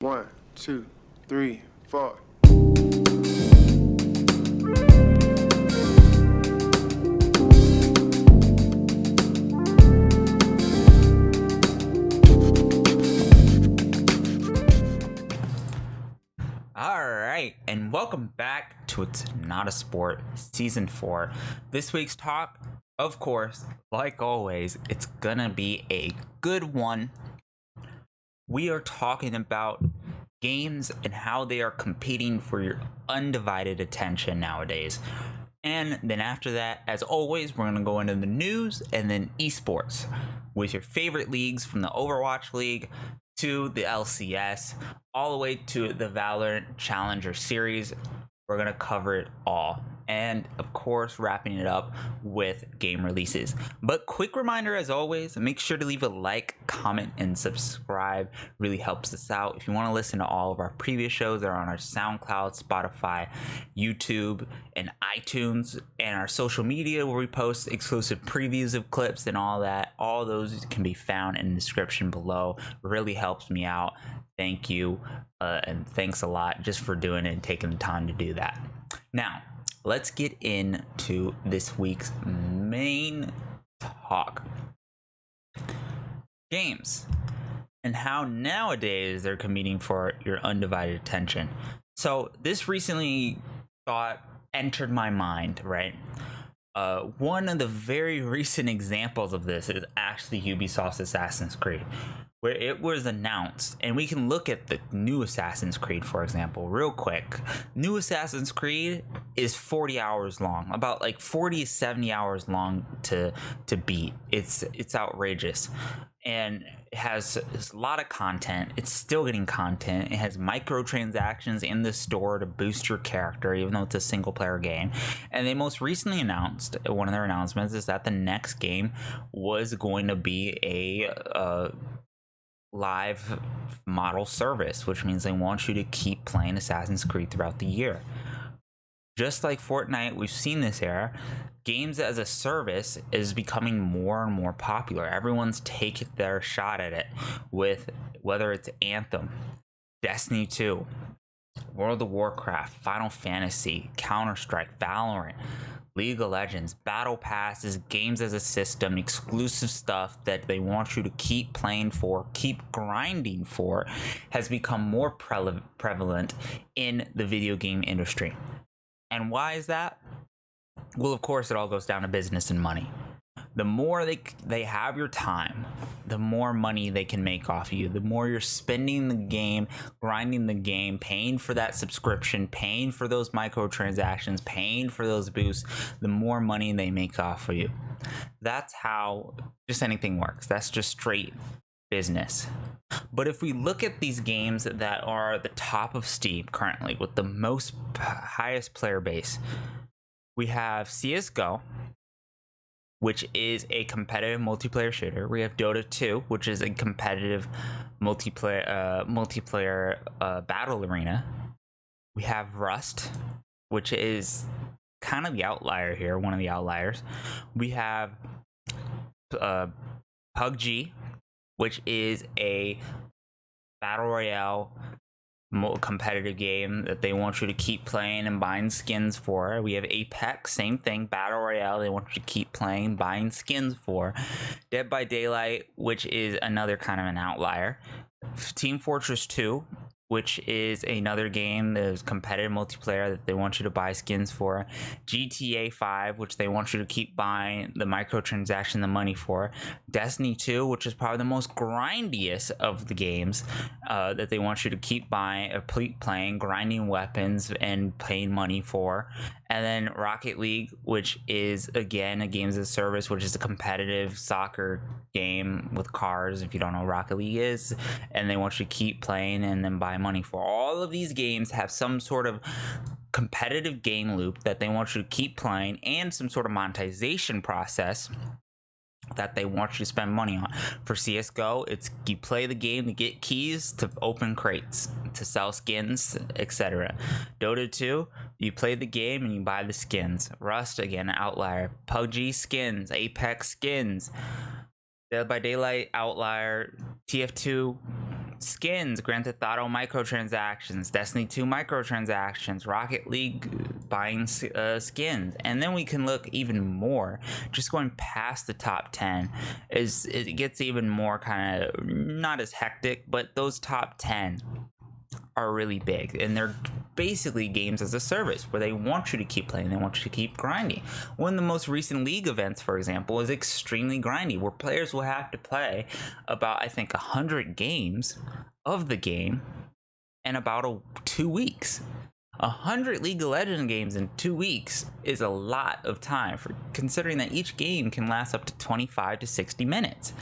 1, 2, 3, 4. Alright, and welcome back to It's Not a Sport, Season 4. This week's talk, of course, like always, it's gonna be a good one. We are talking about games and how they are competing for your undivided attention nowadays. And then after that, as always, we're going to go into the news and then esports with your favorite leagues from the Overwatch League to the LCS, all the way to the Valorant Challenger Series. We're going to cover it all. And of course, wrapping it up with game releases. But quick reminder, as always, make sure to leave a like, comment, and subscribe. Really helps us out. If you want to listen to all of our previous shows, they're on our SoundCloud, Spotify, YouTube, and iTunes, and our social media where we post exclusive previews of clips and all that. All those can be found in the description below. Really helps me out. Thank you, and thanks a lot just for doing it and taking the time to do that. Now, let's get into this week's main talk. Games and how nowadays they're competing for your undivided attention. So this recently entered my mind, right? One of the very recent examples of this is actually Ubisoft's Assassin's Creed, where it was announced, and we can look at the new Assassin's Creed, for example, real quick. New Assassin's Creed is 40 hours long, about like 40 to 70 hours long to beat. It's outrageous, and it has a lot of content. It's still getting content. It has microtransactions in the store to boost your character, even though it's a single player game. And they most recently announced, one of their announcements is that the next game was going to be a live model service, which means they want you to keep playing Assassin's Creed throughout the year. Just like Fortnite, we've seen this era. Games as a service is becoming more and more popular. Everyone's taking their shot at it, with whether it's Anthem, Destiny 2, World of Warcraft, Final Fantasy, Counter-Strike, Valorant, League of Legends, Battle Passes, games as a system, exclusive stuff that they want you to keep playing for, keep grinding for, has become more prevalent in the video game industry. And why is that? Well, of course, it all goes down to business and money. The more they have your time, the more money they can make off you. The more you're spending the game, grinding the game, paying for that subscription, paying for those microtransactions, paying for those boosts, the more money they make off of you. That's how just anything works. That's just straight business. But if we look at these games that are the top of Steam currently with the highest player base, we have CSGO, which is a competitive multiplayer shooter. We have Dota 2, which is a competitive multiplayer battle arena. We have Rust, which is kind of the outlier here, one of the outliers. We have PUBG, which is a battle royale competitive game that they want you to keep playing and buying skins for. We have Apex, same thing, battle royale, they want you to keep playing, buying skins for. Dead by Daylight, which is another kind of an outlier. Team Fortress 2, which is another game that is competitive multiplayer that they want you to buy skins for. GTA 5, which they want you to keep buying the microtransaction, the money for. Destiny 2, which is probably the most grindiest of the games that they want you to keep buying, playing, grinding weapons, and paying money for. And then Rocket League, which is, again, a games as a service, which is a competitive soccer game with cars, if you don't know what Rocket League is. And they want you to keep playing and then buy money for. All of these games have some sort of competitive game loop that they want you to keep playing and some sort of monetization process that they want you to spend money on. For CSGO, it's you play the game to get keys to open crates, to sell skins, etc. Dota 2, you play the game and you buy the skins. Rust, again, an outlier. PUBG skins, Apex skins. Dead by Daylight, outlier. TF2, skins, Grand Theft Auto microtransactions, Destiny 2 microtransactions, Rocket League buying skins, and then we can look even more. Just going past the top 10 it gets even more kind of not as hectic, but those top 10 are really big, and they're basically games as a service where they want you to keep playing, they want you to keep grinding. One of the most recent league events, for example, is extremely grindy, where players will have to play about, I think, 100 games of the game in about 2 weeks. 100 League of Legends games in 2 weeks is a lot of time, for considering that each game can last up to 25 to 60 minutes.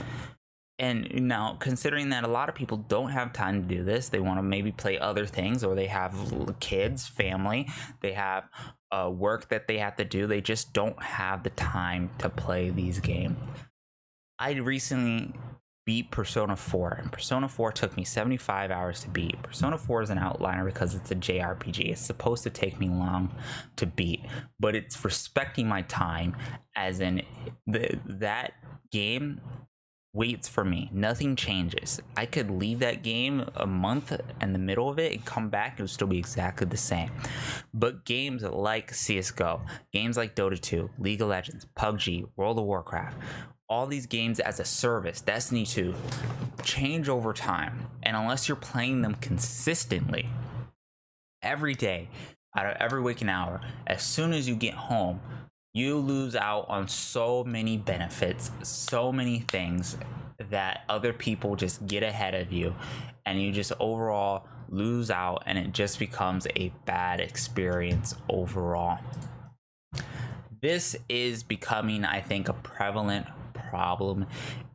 And now, considering that a lot of people don't have time to do this, they want to maybe play other things, or they have kids, family, they have work that they have to do, they just don't have the time to play these games. I recently beat Persona 4, and Persona 4 took me 75 hours to beat. Persona 4 is an outliner because it's a JRPG. It's supposed to take me long to beat, but it's respecting my time, as in that game waits for me. Nothing changes. I could leave that game a month in the middle of it and come back, it would still be exactly the same. But games like CSGO, games like Dota 2, League of Legends, PUBG, World of Warcraft, all these games as a service, Destiny 2, change over time. And unless you're playing them consistently every day, out of every waking hour, as soon as you get home, you lose out on so many benefits, so many things that other people just get ahead of you, and you just overall lose out, and it just becomes a bad experience overall. This is becoming, I think, a prevalent problem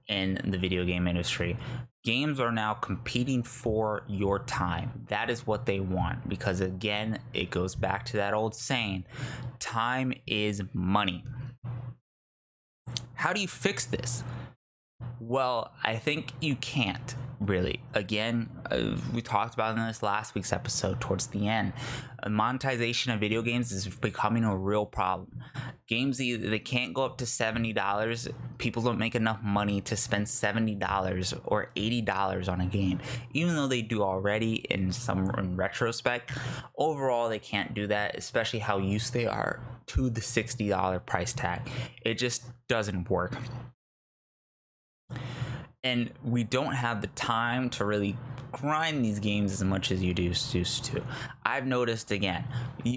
in the video game industry. Games are now competing for your time. That is what they want, because again, it goes back to that old saying, time is money. How do you fix this? Well, I think you can't really. Again, we talked about in this last week's episode towards the end. Monetization of video games is becoming a real problem. Games, they can't go up to $70. People don't make enough money to spend $70 or $80 on a game, even though they do already in retrospect. Overall, they can't do that, especially how used they are to the $60 price tag. It just doesn't work. And we don't have the time to really grind these games as much as you used to. I've noticed, again,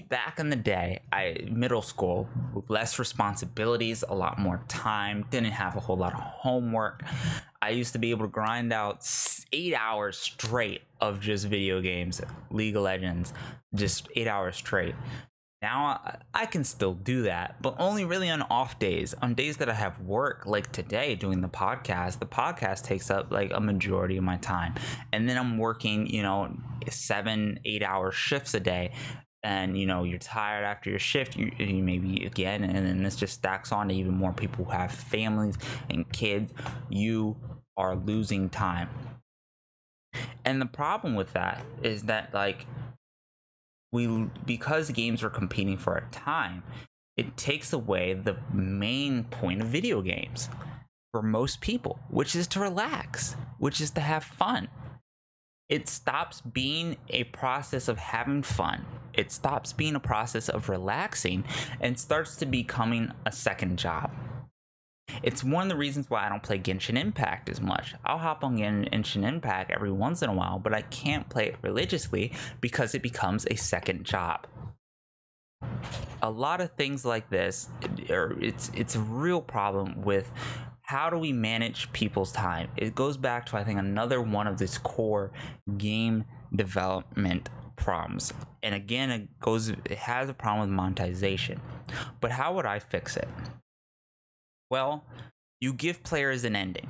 back in the day, middle school, less responsibilities, a lot more time, didn't have a whole lot of homework. I used to be able to grind out 8 hours straight of just video games, League of Legends, just 8 hours straight. Now I can still do that, but only really on off days. On days that I have work, like today doing the podcast takes up like a majority of my time. And then I'm working, 7-8 hour shifts a day. And you're tired after your shift, you maybe again, and then this just stacks on to even more people who have families and kids. You are losing time. And the problem with that is that, like, because games are competing for our time, it takes away the main point of video games for most people, which is to relax, which is to have fun. It stops being a process of having fun. It stops being a process of relaxing and starts to becoming a second job. It's one of the reasons why I don't play Genshin Impact as much. I'll hop on Genshin Impact every once in a while, but I can't play it religiously because it becomes a second job. A lot of things like this, it's a real problem with how do we manage people's time. It goes back to, I think, another one of these core game development problems. And again, it has a problem with monetization. But how would I fix it? Well, you give players an ending.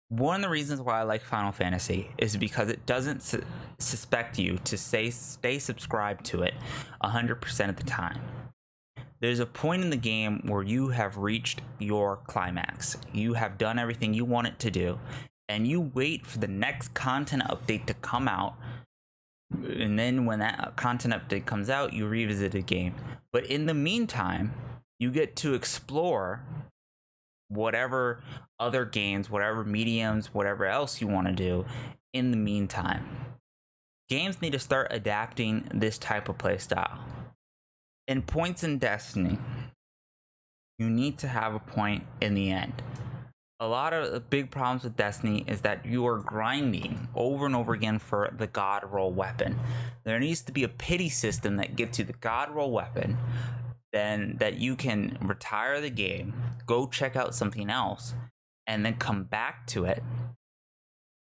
One of the reasons why I like Final Fantasy is because it doesn't suspect you to stay subscribed to it 100% of the time. There's a point in the game where you have reached your climax. You have done everything you want it to do, and you wait for the next content update to come out. And then when that content update comes out, you revisit the game. But in the meantime, you get to explore whatever other games, whatever mediums, whatever else you want to do in the meantime. Games need to start adapting this type of playstyle. In points in Destiny, you need to have a point in the end. A lot of the big problems with Destiny is that you are grinding over and over again for the god roll weapon. There needs to be a pity system that gets you the god roll weapon, then that you can retire the game, go check out something else, and then come back to it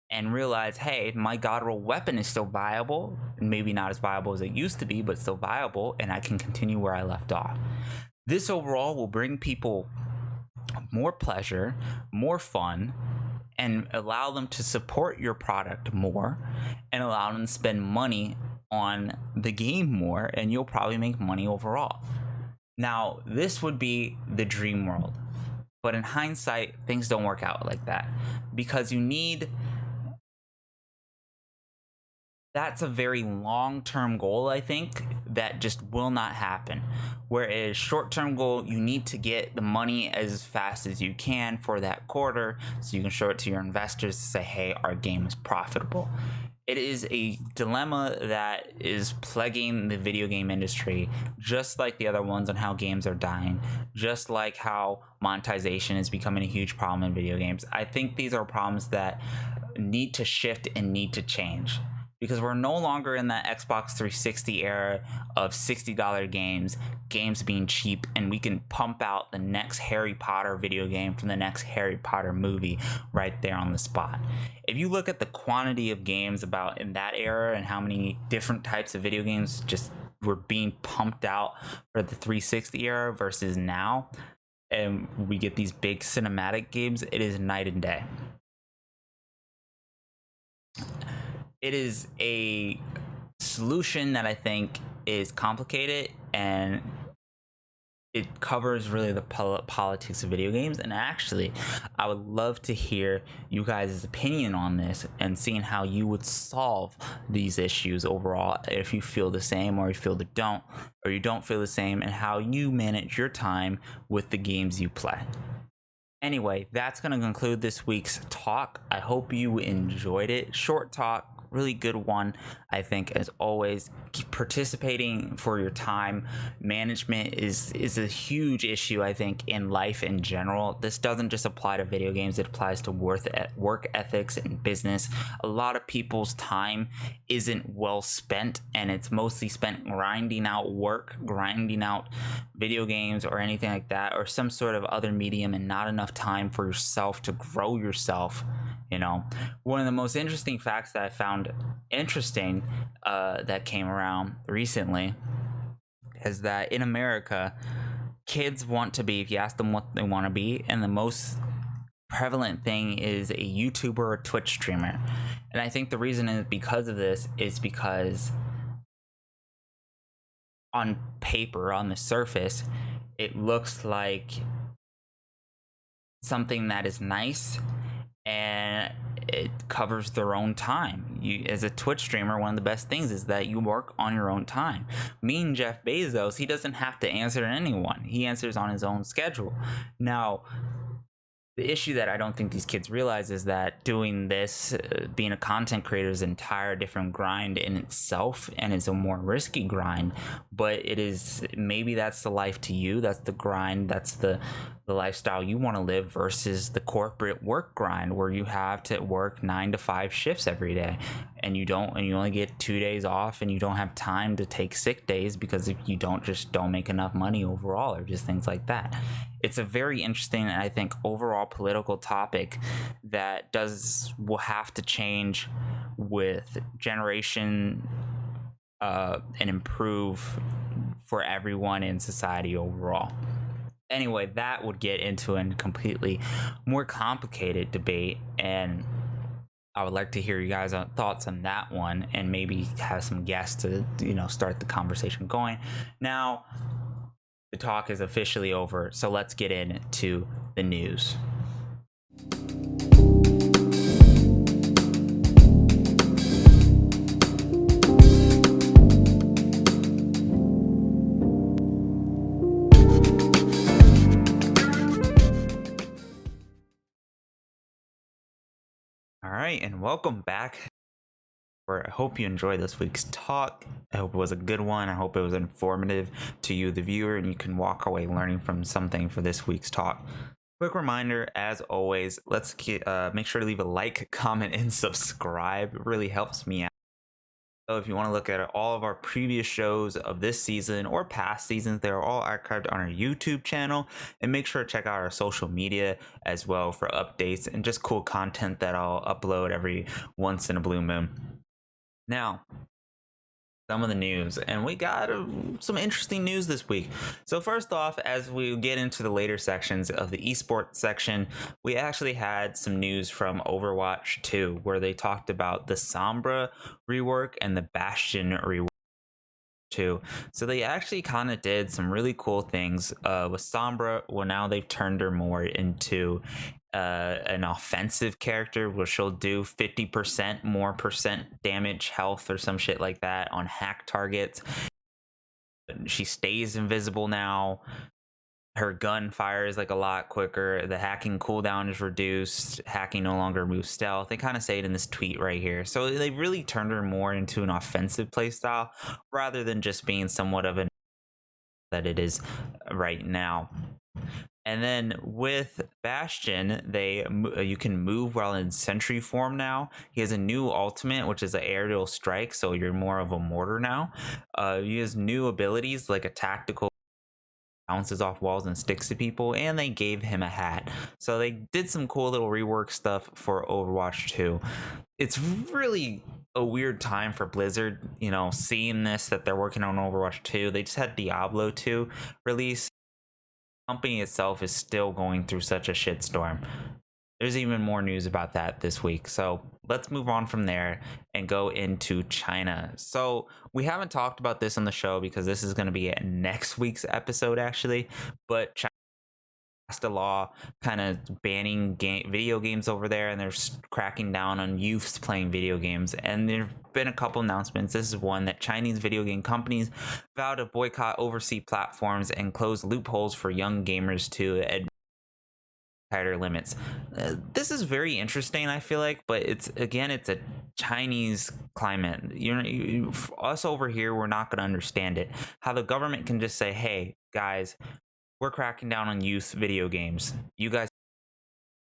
and realize, hey, my god roll weapon is still viable, maybe not as viable as it used to be, but still viable, and I can continue where I left off. This overall will bring people more pleasure, more fun, and allow them to support your product more, and allow them to spend money on the game more, and you'll probably make money overall. Now, this would be the dream world, but in hindsight, things don't work out like that, because you need... That's a very long-term goal, I think, that just will not happen. Whereas short-term goal, you need to get the money as fast as you can for that quarter so you can show it to your investors to say, hey, our game is profitable. It is a dilemma that is plaguing the video game industry, just like the other ones on how games are dying, just like how monetization is becoming a huge problem in video games. I think these are problems that need to shift and need to change, because we're no longer in that Xbox 360 era of $60 games being cheap, and we can pump out the next Harry Potter video game from the next Harry Potter movie right there on the spot. If you look at the quantity of games about in that era and how many different types of video games just were being pumped out for the 360 era versus now, and we get these big cinematic games, it is night and day. It is a solution that I think is complicated, and it covers really the politics of video games. And actually, I would love to hear you guys' opinion on this and seeing how you would solve these issues overall, if you feel the same or you feel the don't, or you don't feel the same, and how you manage your time with the games you play. Anyway, that's going to conclude this week's talk. I hope you enjoyed it. Short talk, really good one, I think. As always, keep participating for your time management is a huge issue, I think, in life in general. This doesn't just apply to video games, it applies to work ethics and business. A lot of people's time isn't well spent, and it's mostly spent grinding out work, grinding out video games or anything like that, or some sort of other medium, and not enough time for yourself to grow yourself. You know, one of the most interesting facts that I found interesting that came around recently is that in America, kids want to be, if you ask them what they want to be, and the most prevalent thing is a YouTuber or Twitch streamer. And I think the reason is because of this is because on paper, on the surface, it looks like something that is nice, and it covers their own time. You, as a Twitch streamer, one of the best things is that you work on your own time. Me and Jeff Bezos, he doesn't have to answer to anyone. He answers on his own schedule. Now, the issue that I don't think these kids realize is that doing this, being a content creator, is an entire different grind in itself, and it's a more risky grind. But it is, maybe that's the life to you, that's the grind, that's the lifestyle you want to live, versus the corporate work grind where you have to work 9 to 5 shifts every day, and you only get 2 days off, and you don't have time to take sick days because if you don't make enough money overall, or just things like that. It's a very interesting, and I think overall political topic that will have to change with generation and improve for everyone in society overall. Anyway, that would get into a completely more complicated debate, and I would like to hear you guys' thoughts on that one, and maybe have some guests to start the conversation going. Now, the talk is officially over, so let's get into the news. right, and welcome back. I hope you enjoyed this week's talk. I hope it was a good one. I hope it was informative to you, the viewer, and you can walk away learning from something for this week's talk. Quick reminder, as always, make sure to leave a like, comment, and subscribe. It really helps me out. So if you want to look at all of our previous shows of this season or past seasons, they're all archived on our YouTube channel. And make sure to check out our social media as well for updates and just cool content that I'll upload every once in a blue moon. Now, some of the news, and we got some interesting news this week. So first off, as we get into the later sections of the esports section, we actually had some news from Overwatch 2 where they talked about the Sombra rework and the Bastion rework too. So they actually kind of did some really cool things with Sombra. Well, now they've turned her more into an offensive character, where she'll do 50% more percent damage, health, or some shit like that on hack targets. She stays invisible now. Her gun fires like a lot quicker. The hacking cooldown is reduced. Hacking no longer moves stealth. They kind of say it in this tweet right here. So they really turned her more into an offensive playstyle rather than just being somewhat of an that it is right now. And then with Bastion, you can move while in sentry form now. He has a new ultimate, which is an aerial strike, so you're more of a mortar now. He has new abilities like a tactical bounces off walls and sticks to people, and they gave him a hat. So they did some cool little rework stuff for Overwatch 2. It's really a weird time for Blizzard, seeing this, that they're working on Overwatch 2. They just had Diablo 2 release. The company itself is still going through such a shitstorm. There's even more news about that this week. So let's move on from there and go into China. So we haven't talked about this on the show because this is going to be next week's episode, actually. But China passed a law kind of banning video games over there, and they're cracking down on youths playing video games. And there have been a couple announcements. This is one that Chinese video game companies vow to boycott overseas platforms and close loopholes for young gamers to tighter limits. This is very interesting, I feel like, but it's a Chinese climate. Us over here, we're not going to understand it. How the government can just say, hey guys, we're cracking down on youth video games. You guys,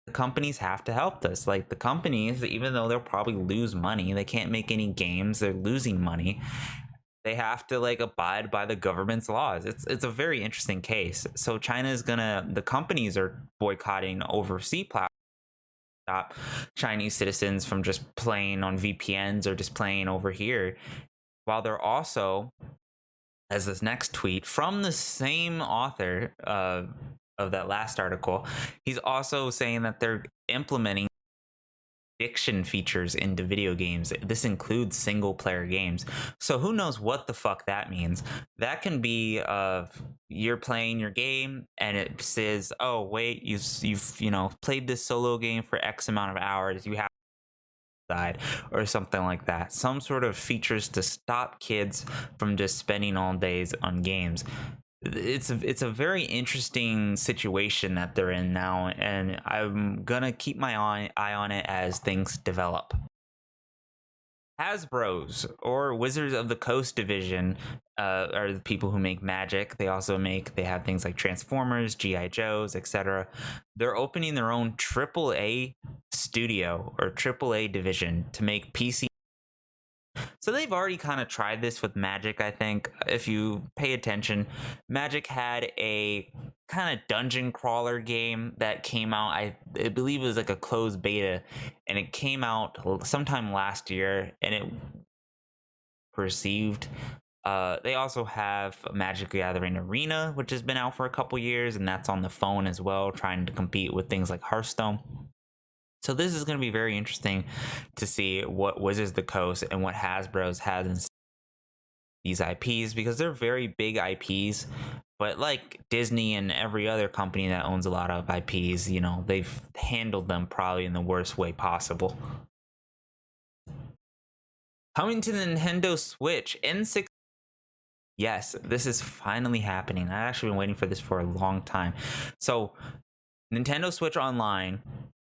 the companies have to help us. Like, the companies, even though they'll probably lose money, they can't make any games, they're losing money. They have to abide by the government's laws. It's a very interesting case. So the companies are boycotting overseas platforms, stop Chinese citizens from just playing on VPNs or just playing over here, while they're also, as this next tweet from the same author of that last article, he's also saying that they're implementing addiction features into video games. This includes single player games. So who knows what the fuck that means? That can be you're playing your game and it says, oh wait, you've played this solo game for X amount of hours, you have died, or something like that. Some sort of features to stop kids from just spending all days on games. It's a very interesting situation that they're in now, and I'm gonna keep my eye on it as things develop. Hasbro's, or Wizards of the Coast division, are the people who make Magic. They have things like Transformers, GI Joes, etc. They're opening their own AAA studio or AAA division to make PC. So they've already kind of tried this with Magic, I think. If you pay attention, Magic had a kind of dungeon crawler game that came out, I believe it was like a closed beta, and it came out sometime last year, and it perceived. They also have Magic Gathering Arena, which has been out for a couple years, and that's on the phone as well, trying to compete with things like Hearthstone. So this is going to be very interesting to see what Wizards of the Coast and what Hasbro's has in these IPs, because they're very big IPs. But like Disney and every other company that owns a lot of IPs, they've handled them probably in the worst way possible. Coming to the Nintendo Switch, N6. Yes, this is finally happening. I've actually been waiting for this for a long time. So Nintendo Switch Online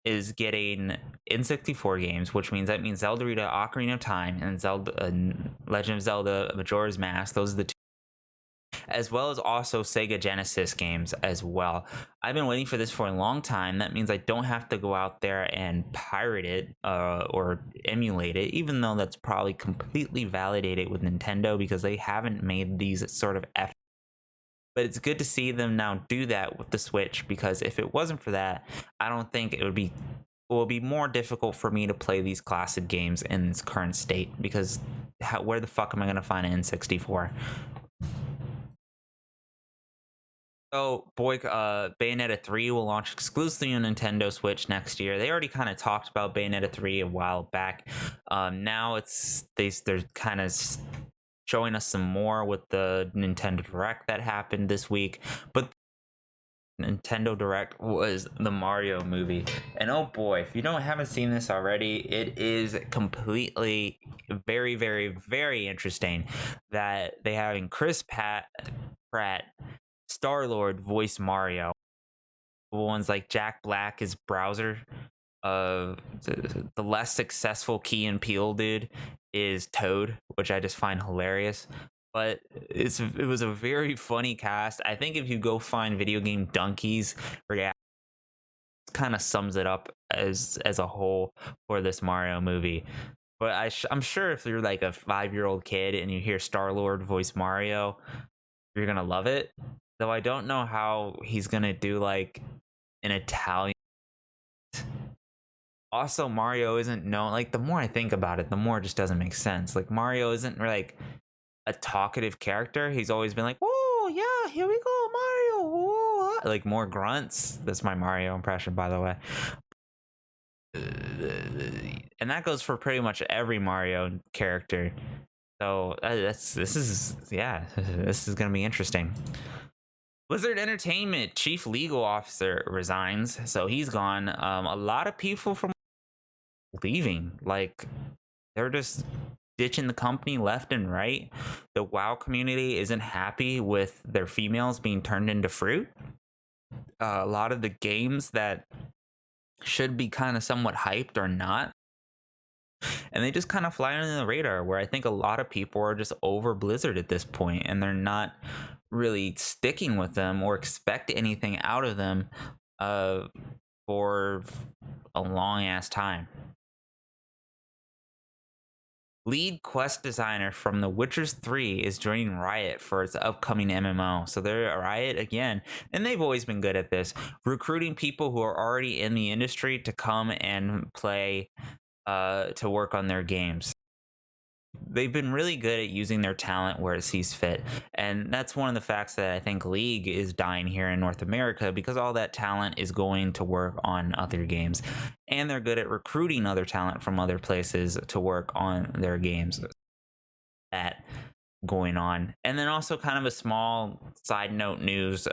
is getting N64 games, which means Zelda Ocarina of Time and Zelda Legend of Zelda Majora's Mask. Those are the two, as well as also Sega Genesis games as well. I've been waiting for this for a long time. That means I don't have to go out there and pirate it or emulate it, even though that's probably completely validated with Nintendo because they haven't made these sort of efforts. But it's good to see them now do that with the Switch, because if it wasn't for that, I don't think it will be more difficult for me to play these classic games in its current state, because where the fuck am I going to find an N64? So, Bayonetta 3 will launch exclusively on Nintendo Switch next year. They already kind of talked about Bayonetta 3 a while back. Now they're kind of showing us some more with the Nintendo Direct that happened this week. But Nintendo Direct was the Mario movie, and oh boy, if you haven't seen this already, it is completely very, very, very interesting that they having Chris Pratt Star-Lord voice Mario. Ones like Jack Black is Browser. The less successful Key and Peele dude is Toad, which I just find hilarious. But it was a very funny cast. I think if you go find Video Game Donkeys react, kind of sums it up as a whole for this Mario movie. But I'm sure if you're like a 5-year-old kid and you hear Star-Lord voice Mario, you're gonna love it. Though I don't know how he's gonna do like an Italian. Also, Mario isn't known, like, the more I think about it, the more it just doesn't make sense. Like, Mario isn't like a talkative character. He's always been like, "Oh yeah, here we go, Mario." Whoa. Like more grunts. That's my Mario impression, by the way. And that goes for pretty much every Mario character. So this is gonna be interesting. Blizzard Entertainment chief legal officer resigns, so he's gone. A lot of people from leaving, like they're just ditching the company left and right. The WoW community isn't happy with their females being turned into fruit. A lot of the games that should be kind of somewhat hyped are not, and they just kind of fly under the radar, where I think a lot of people are just over Blizzard at this point, and they're not really sticking with them or expect anything out of them for a long ass time. Lead quest designer from The Witcher 3 is joining Riot for its upcoming MMO. So they're Riot again, and they've always been good at this, recruiting people who are already in the industry to come and play, to work on their games. They've been really good at using their talent where it sees fit, and that's one of the facts that I think League is dying here in North America, because all that talent is going to work on other games, and they're good at recruiting other talent from other places to work on their games. That going on. And then also, kind of a small side note news,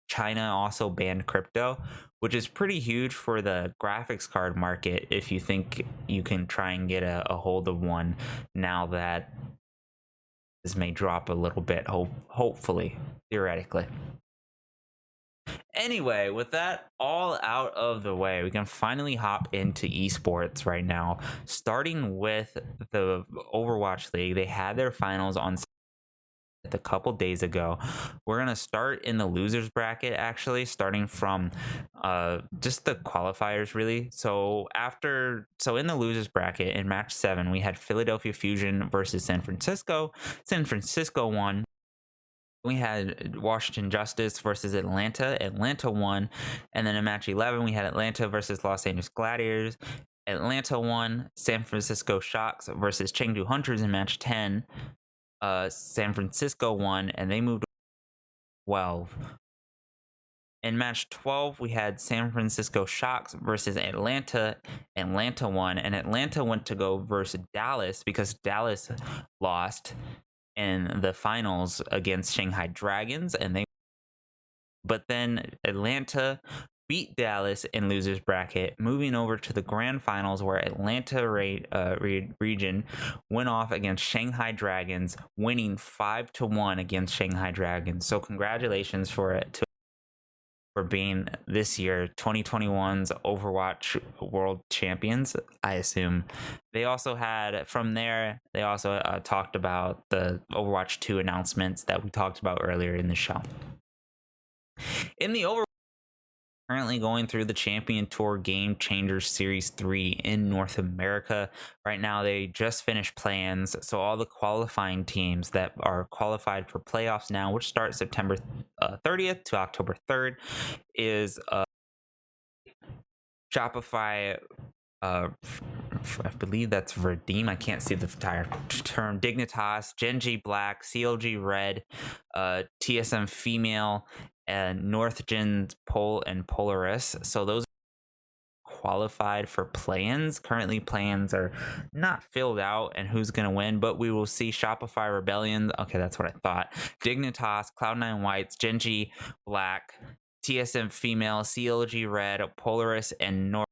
China also banned crypto, which is pretty huge for the graphics card market if you think you can try and get a hold of one now that this may drop a little bit, hopefully, theoretically. Anyway, with that all out of the way, we can finally hop into esports right now, starting with the Overwatch League. They had their finals on a couple days ago. We're gonna start in the losers bracket, actually, starting from just the qualifiers, really. So in the losers bracket, in match 7, we had Philadelphia Fusion versus San Francisco. San Francisco won. We had Washington Justice versus Atlanta. Atlanta won. And then in match 11, we had Atlanta versus Los Angeles Gladiators. Atlanta won. San Francisco Shocks versus Chengdu Hunters in match 10. San Francisco won, and they moved 12. In match 12, we had San Francisco Shocks versus Atlanta. Atlanta won, and Atlanta went to go versus Dallas because Dallas lost in the finals against Shanghai Dragons, but then Atlanta beat Dallas in losers bracket, moving over to the grand finals, where Atlanta region went off against Shanghai Dragons, winning 5-1 against Shanghai Dragons. So congratulations for it to for being this year 2021's Overwatch World Champions, I assume. They also had, from there, they also talked about the Overwatch 2 announcements that we talked about earlier in the show. In the Overwatch, currently going through the Champion Tour Game Changers Series 3 in North America. Right now, they just finished plans. So all the qualifying teams that are qualified for playoffs now, which start September 30th to October 3rd, is Shopify, I believe that's Redeem. I can't see the entire term. Dignitas, Genji Black, CLG Red, TSM Female, and Northgen Pole and Polaris. So those are qualified for plans. Currently, plans are not filled out and who's going to win, but we will see Shopify Rebellion. Okay, that's what I thought. Dignitas, Cloud9 Whites, Genji Black, TSM Female, CLG Red, Polaris, and North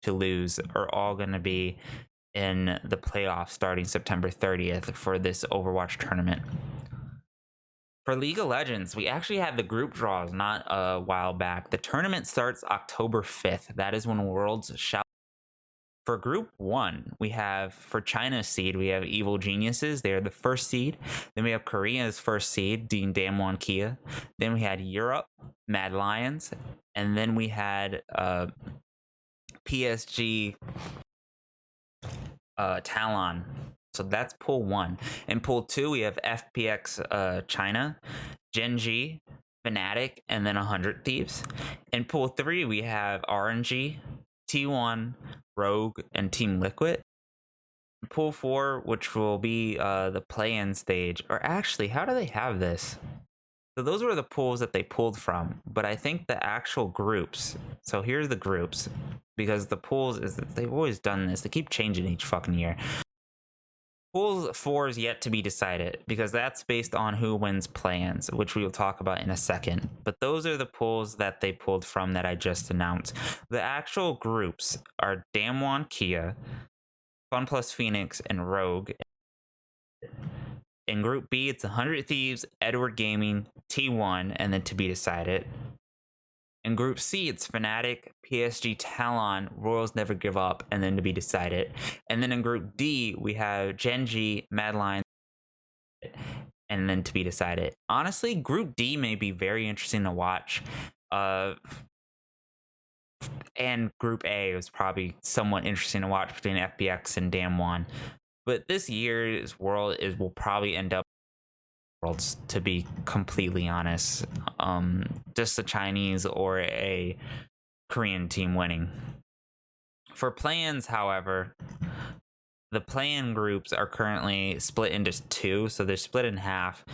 to lose are all going to be in the playoffs starting September 30th for this Overwatch tournament. For League of Legends, we actually had the group draws not a while back. The tournament starts October 5th. That is when Worlds shall. For Group 1, we have, for China's seed, we have Evil Geniuses. They are the first seed. Then we have Korea's first seed, Dean Damwon Kia. Then we had Europe, Mad Lions. And then we had PSG Talon. So that's pool 1. In pool 2, we have FPX China, Genji, Fnatic, and then 100 Thieves. In pool 3, we have RNG, T1, Rogue, and Team Liquid. In pool 4, which will be the play-in stage, or actually, how do they have this? So those were the pools that they pulled from, but I think the actual groups. So here's the groups, because the pools is they've always done this. They keep changing each fucking year. Pool 4 is yet to be decided because that's based on who wins play-ins, which we will talk about in a second. But those are the pools that they pulled from that I just announced. The actual groups are Damwon Kia, FunPlus Phoenix, and Rogue. In Group B, it's 100 Thieves, Edward Gaming, T1, and then to be decided. In Group C, it's Fnatic, PSG Talon, Royals Never Give Up, and then to be decided. And then in Group D, we have Genji, Mad Lions, and then to be decided. Honestly, Group D may be very interesting to watch. And Group A was probably somewhat interesting to watch between FPX and Damwon. But this year's World will probably end up Worlds, to be completely honest. Just the Chinese or a Korean team winning. For play-ins, however, the play-in groups are currently split into 2, so they're split in half.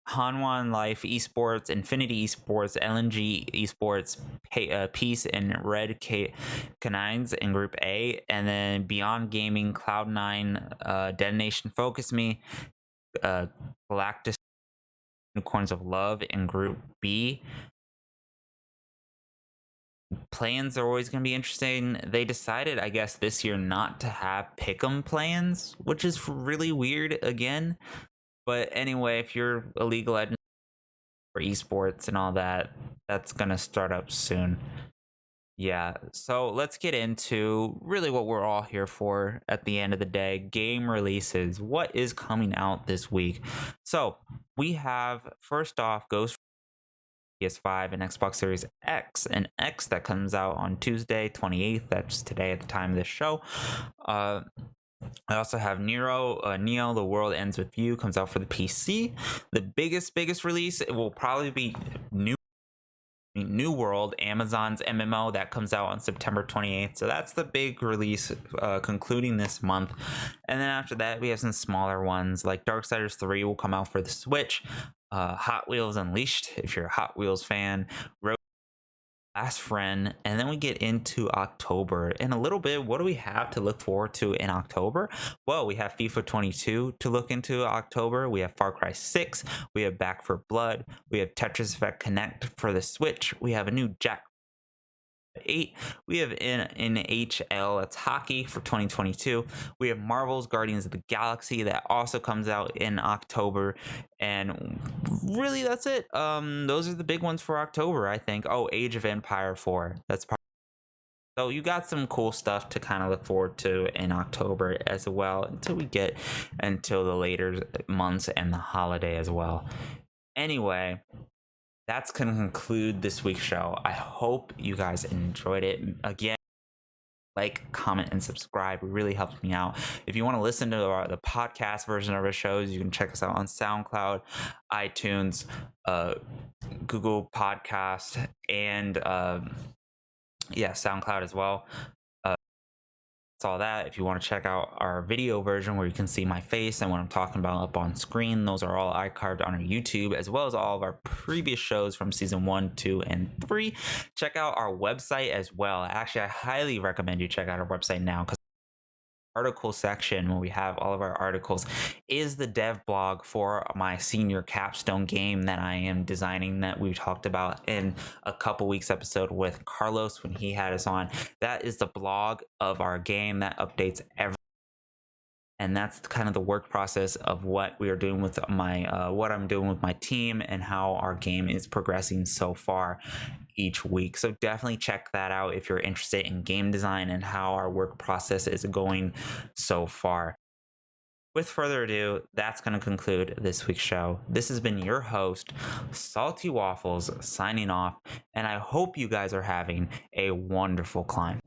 Hanwhan Life Esports, Infinity Esports, LNG Esports, Peace, and Red Canines in Group A, and then Beyond Gaming, Cloud9, Detonation Focus Me, Galactus, Unicorns of Love in Group B. Plans are always going to be interesting. They decided, I guess, this year not to have pick'em plans, which is really weird again. But anyway, if you're a League of Legends or esports and all that, that's going to start up soon. Yeah, so let's get into really what we're all here for at the end of the day, game releases. What is coming out this week? So we have, first off, Ghost PS5 and Xbox Series X and X that comes out on Tuesday 28th. That's today at the time of this show. I also have Neo, The World Ends With You comes out for the PC. The biggest release, it will probably be New World, Amazon's MMO, that comes out on September 28th. So that's the big release concluding this month. And then after that, we have some smaller ones like Darksiders 3 will come out for the Switch. Hot Wheels Unleashed, if you're a Hot Wheels fan. Last Friend, and then we get into October. In a little bit, what do we have to look forward to in October? Well, we have FIFA 22 to look into October. We have Far Cry 6. We have Back for Blood. We have Tetris Effect Connect for the Switch. We have a new Jack 8, we have in NHL, that's hockey for 2022. We have Marvel's Guardians of the Galaxy that also comes out in October, and really that's it. Those are the big ones for October, I think. Oh, Age of Empire 4, that's part. So you got some cool stuff to kind of look forward to in October as well, until we get until the later months and the holiday as well. Anyway, that's going to conclude this week's show. I hope you guys enjoyed it. Again, like, comment, and subscribe. It really helps me out. If you want to listen to the podcast version of our shows, you can check us out on SoundCloud, iTunes, Google Podcast, and SoundCloud as well. All that. If you want to check out our video version where you can see my face and what I'm talking about up on screen, those are all archived on our YouTube, as well as all of our previous shows from season 1, 2, and 3. Check out our website as well. Actually, I highly recommend you check out our website now, because article section, where we have all of our articles, is the dev blog for my senior capstone game that I am designing, that we talked about in a couple weeks episode with Carlos when he had us on. That is the blog of our game that updates every, and that's kind of the work process of what we are doing with my what I'm doing with my team, and how our game is progressing so far each week. So definitely check that out if you're interested in game design and how our work process is going so far. With further ado, that's going to conclude this week's show. This has been your host, Salty Waffles, signing off, and I hope you guys are having a wonderful climb.